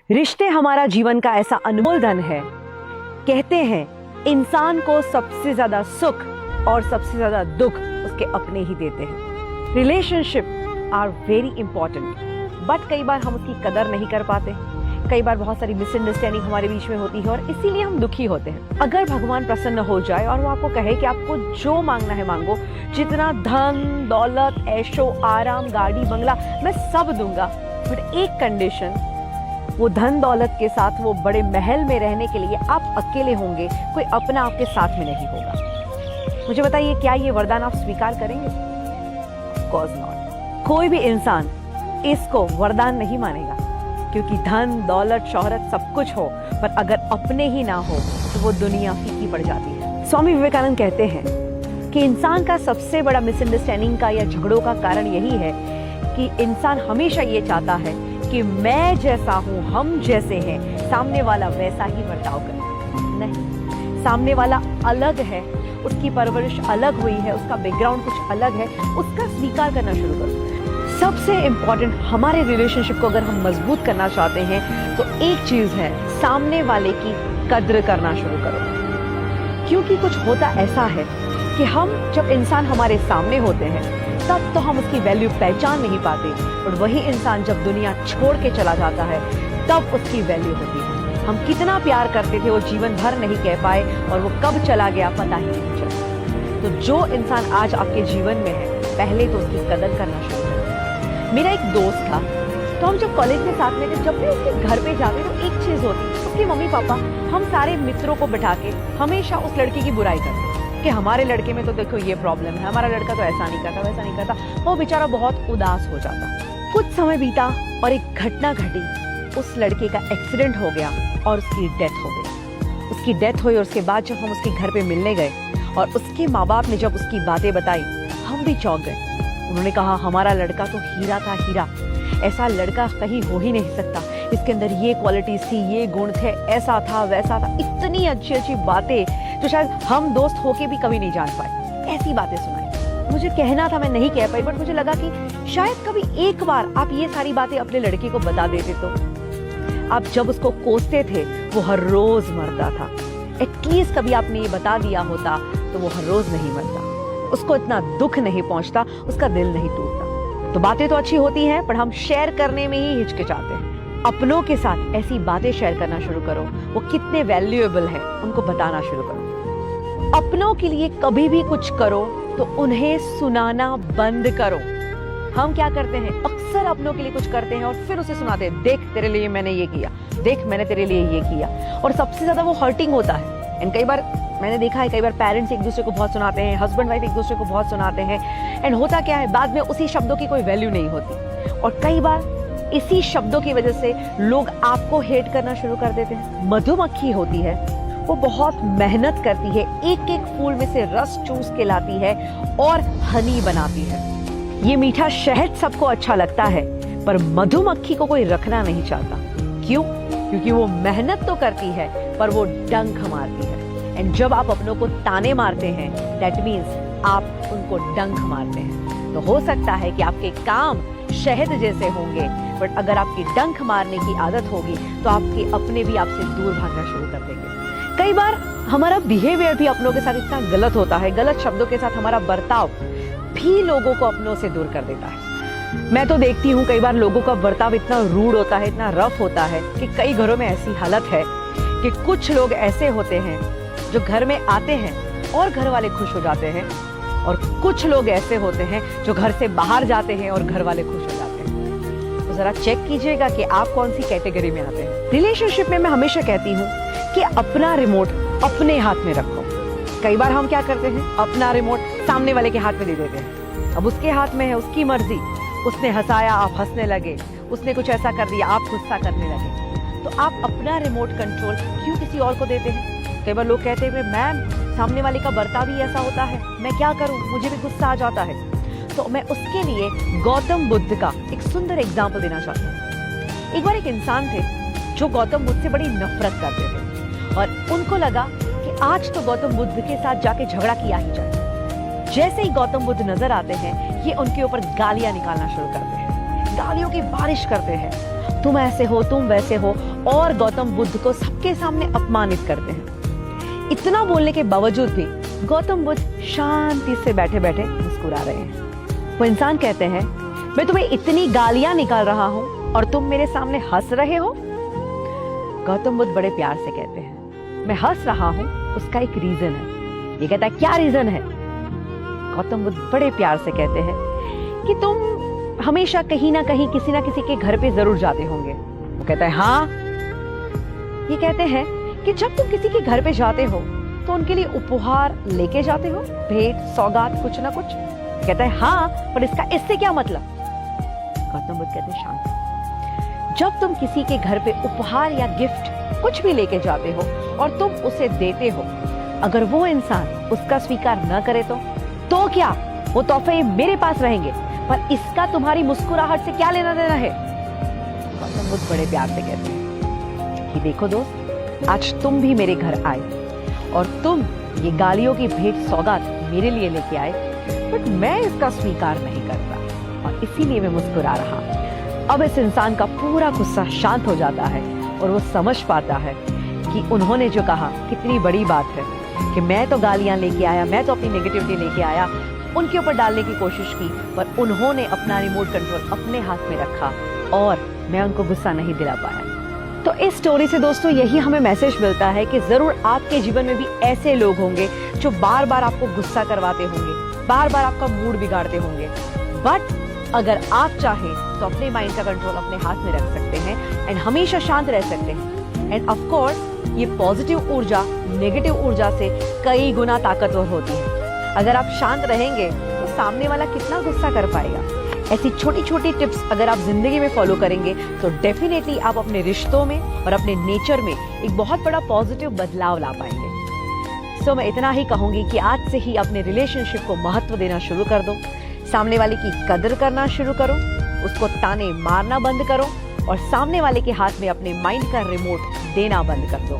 रिश्ते हमारा जीवन का ऐसा अनमोल धन है। कहते हैं इंसान को सबसे ज्यादा सुख और सबसे ज्यादा दुख उसके अपने ही देते हैं। Relationship are very important, but कई बार हम उसकी कदर नहीं कर पाते। कई बार बहुत सारी मिसअंडरस्टैंडिंग हमारे बीच में होती है और इसीलिए हम दुखी होते हैं। अगर भगवान प्रसन्न हो जाए और वो आपको कहे कि आपको जो मांगना है मांगो, जितना धन दौलत ऐशो आराम गाड़ी बंगला मैं सब दूंगा, बट एक कंडीशन, वो धन दौलत के साथ वो बड़े महल में रहने के लिए आप अकेले होंगे, कोई अपना आपके साथ में नहीं होगा। मुझे बताइए, क्या ये वरदान आप स्वीकार करेंगे? Of course not. कोई भी इंसान इसको वरदान नहीं मानेगा, क्योंकि धन दौलत शोहरत सब कुछ हो, पर अगर अपने ही ना हो तो वो दुनिया फीकी पड़ जाती है। स्वामी विवेकानंद कहते हैं कि इंसान का सबसे बड़ा मिसअंडरस्टैंडिंग का या झगड़ों का कारण यही है कि इंसान हमेशा ये चाहता है कि मैं जैसा हूं, हम जैसे हैं, सामने वाला वैसा ही बर्ताव करे। नहीं, सामने वाला अलग है, उसकी परवरिश अलग हुई है, उसका बैकग्राउंड कुछ अलग है, उसका स्वीकार करना शुरू करो। सबसे इंपॉर्टेंट, हमारे रिलेशनशिप को अगर हम मजबूत करना चाहते हैं तो एक चीज है, सामने वाले की कद्र करना शुरू करो। क्योंकि कुछ होता ऐसा है कि हम जब इंसान हमारे सामने होते हैं तब तो हम उसकी वैल्यू पहचान नहीं पाते, और वही इंसान जब दुनिया छोड़ के चला जाता है तब उसकी वैल्यू होती है। हम कितना प्यार करते थे वो जीवन भर नहीं कह पाए, और वो कब चला गया पता ही नहीं चला। तो जो इंसान आज आपके जीवन में है, पहले तो उसकी कदर करना शुरू करें। मेरा एक दोस्त था, तो हम जब कॉलेज में साथ में थे, जब भी उसके घर पे जाते तो एक चीज होती, उसके मम्मी पापा हम सारे मित्रों को बिठा के हमेशा उस लड़की की बुराई करते कि हमारे लड़के में तो देखो ये प्रॉब्लम है, हमारा लड़का तो ऐसा नहीं करता वैसा नहीं करता। वो बेचारा बहुत उदास हो जाता। कुछ समय बीता और एक घटना घटी, उस लड़के का एक्सीडेंट हो गया और उसकी डेथ हो गई। उसकी डेथ हुई और उसके बाद जब हम उसके घर पे मिलने गए और उसके माँ बाप ने जब उसकी बातें बताई, हम भी चौंक गए। उन्होंने कहा हमारा लड़का तो हीरा था, हीरा, ऐसा लड़का कहीं हो ही नहीं सकता, इसके अंदर ये क्वालिटीज थी, ये गुण थे, ऐसा था वैसा था, इतनी अच्छी अच्छी बातें जो शायद हम दोस्त होके भी कभी नहीं जान पाए। ऐसी बातें सुनाई। मुझे कहना था, मैं नहीं कह पाई, बट मुझे लगा कि शायद कभी एक बार आप ये सारी बातें अपने लड़के को बता देते तो। आप जब उसको कोसते थे वो हर रोज मरता था, एटलीस्ट कभी आपने ये बता दिया होता तो वो हर रोज नहीं मरता, उसको इतना दुख नहीं पहुंचता, उसका दिल नहीं टूटता। तो बातें तो अच्छी होती हैं, पर हम शेयर करने में ही हिचकिचाते हैं। अपनों के साथ ऐसी बातें शेयर करना शुरू करो, वो कितने वैल्यूएबल है उनको बताना शुरू करो। अपनों के लिए कभी भी कुछ करो तो उन्हें सुनाना बंद करो। हम क्या करते हैं, अक्सर अपनों के लिए कुछ करते हैं और फिर उसे सुनाते हैं, देख तेरे लिए मैंने ये किया, देख मैंने तेरे लिए ये किया, और सबसे ज्यादा वो हर्टिंग होता है। एंड कई बार मैंने देखा है, कई बार पेरेंट्स एक दूसरे को बहुत सुनाते हैं, हस्बैंड वाइफ एक दूसरे को बहुत सुनाते हैं, एंड होता क्या है, बाद में उसी शब्दों की कोई वैल्यू नहीं होती, और कई बार इसी शब्दों की वजह से लोग आपको हेट करना शुरू कर देते हैं। मधुमक्खी होती है, वो बहुत मेहनत करती है, एक एक फूल में से रस चूस के लाती है और हनी बनाती है। ये मीठा शहद सबको अच्छा लगता है, पर मधुमक्खी को कोई रखना नहीं चाहता। क्यों? क्योंकि वो मेहनत तो करती है पर वो डंक मारती है। एंड जब आप अपनों को ताने मारते हैं, दैट मीन्स आप उनको डंक मारते हैं। तो हो सकता है कि आपके काम शहद जैसे होंगे, बट अगर आपकी डंक मारने की आदत होगी तो आपके अपने भी आपसे दूर भागना शुरू कर देंगे। कई बार हमारा बिहेवियर भी अपनों के साथ इतना गलत होता है, गलत शब्दों के साथ हमारा बर्ताव भी लोगों को अपनों से दूर कर देता है। मैं तो देखती हूँ कई बार लोगों का बर्ताव इतना रूड होता है, इतना रफ होता है कि कई घरों में ऐसी हालत है कि कुछ लोग ऐसे होते हैं जो घर में आते हैं और घर वाले खुश हो जाते हैं, और कुछ लोग ऐसे होते हैं जो घर से बाहर जाते हैं और घर वाले खुश हो जाते हैं। तो जरा चेक कीजिएगा कि आप कौन सी कैटेगरी में आते हैं। रिलेशनशिप में मैं हमेशा कहती हूँ कि अपना रिमोट अपने हाथ में रखो। कई बार हम क्या करते हैं, अपना रिमोट सामने वाले के हाथ में दे देते हैं। अब उसके हाथ में है, उसकी मर्जी, उसने हंसाया आप हंसने लगे, उसने कुछ ऐसा कर दिया आप गुस्सा करने लगे। तो आप अपना रिमोट कंट्रोल क्यों किसी और को देते हैं? कई बार लोग कहते हैं मैम सामने वाले का बर्ताव ही ऐसा होता है, मैं क्या करूं, मुझे भी गुस्सा आ जाता है। तो मैं उसके लिए गौतम बुद्ध का एक सुंदर एग्जाम्पल देना चाहती हूँ। एक बार एक इंसान थे जो गौतम बुद्ध से बड़ी नफरत करते थे, और उनको लगा कि आज तो गौतम बुद्ध के साथ जाके झगड़ा किया ही जाए। जैसे ही गौतम बुद्ध नजर आते हैं, ये उनके ऊपर गालियां निकालना शुरू करते हैं, गालियों की बारिश करते हैं। तुम ऐसे हो, तुम वैसे हो, और गौतम बुद्ध को सबके सामने अपमानित करते हैं। इतना बोलने के बावजूद भी गौतम बुद्ध शांति से बैठे बैठे मुस्कुरा रहे हैं। वो इंसान कहते हैं, मैं तुम्हें इतनी गालियां निकाल रहा हूं और तुम मेरे सामने हंस रहे हो। गौतम बुद्ध बड़े प्यार से कहते हैं, मैं हंस रहा हूं, उसका एक रीजन है। ये कहता है, क्या रीजन है? गौतम बुद्ध बड़े प्यार से कहते हैं कि तुम हमेशा कहीं ना कहीं किसी ना किसी के घर पे जरूर जाते होंगे। वो कहता है, हाँ। ये कहते हैं कि जब तुम किसी के घर पे जाते हो तो उनके लिए उपहार लेके जाते हो, भेंट सौगात कुछ ना कुछ। कहता है, हाँ, पर इससे क्या मतलब? गौतम बुद्ध कहते हैं, शांति। जब तुम किसी के घर पे उपहार या गिफ्ट कुछ भी लेके जाते हो और तुम उसे देते हो, अगर वो इंसान उसका स्वीकार न करे तो क्या? वो तोहफे मेरे पास रहेंगे, पर इसका तुम्हारी मुस्कुराहट से क्या लेना देना है? गौतम बुद्ध बड़े प्यार से कहते हैं कि देखो दोस्त, आज तुम भी मेरे घर आए और तुम ये गालियों की भेंट सौगात मेरे लिए लेके आए, बट मैं इसका स्वीकार नहीं करता और इसीलिए मैं मुस्कुरा रहा। अब इस इंसान का पूरा गुस्सा शांत हो जाता है और वो समझ पाता है कि उन्होंने जो कहा कितनी बड़ी बात है कि मैं तो गालियां लेके आया, मैं तो अपनी नेगेटिविटी लेके आया, उनके ऊपर डालने की कोशिश की, पर उन्होंने अपना रिमोट कंट्रोल अपने हाथ में रखा और मैं उनको गुस्सा नहीं दिला पाया। तो इस स्टोरी से दोस्तों यही हमें मैसेज मिलता है कि जरूर आपके जीवन में भी ऐसे लोग होंगे जो बार बार आपको गुस्सा करवाते होंगे, बार बार आपका मूड बिगाड़ते होंगे, बट अगर आप चाहें तो अपने माइंड का कंट्रोल अपने हाथ में रख सकते हैं एंड हमेशा शांत रह सकते हैं। एंड ऑफ कोर्स ये पॉजिटिव ऊर्जा नेगेटिव ऊर्जा से कई गुना ताकतवर होती है। अगर आप शांत रहेंगे तो सामने वाला कितना गुस्सा कर पाएगा। ऐसी छोटी छोटी टिप्स अगर आप जिंदगी में फॉलो करेंगे तो डेफिनेटली आप अपने रिश्तों में और अपने नेचर में एक बहुत बड़ा पॉजिटिव बदलाव ला पाएंगे। सो मैं इतना ही कहूंगी कि आज से ही अपने रिलेशनशिप को महत्व देना शुरू कर दो, सामने वाले की कदर करना शुरू करो, उसको ताने मारना बंद करो और सामने वाले के हाथ में अपने माइंड का रिमोट देना बंद कर दो।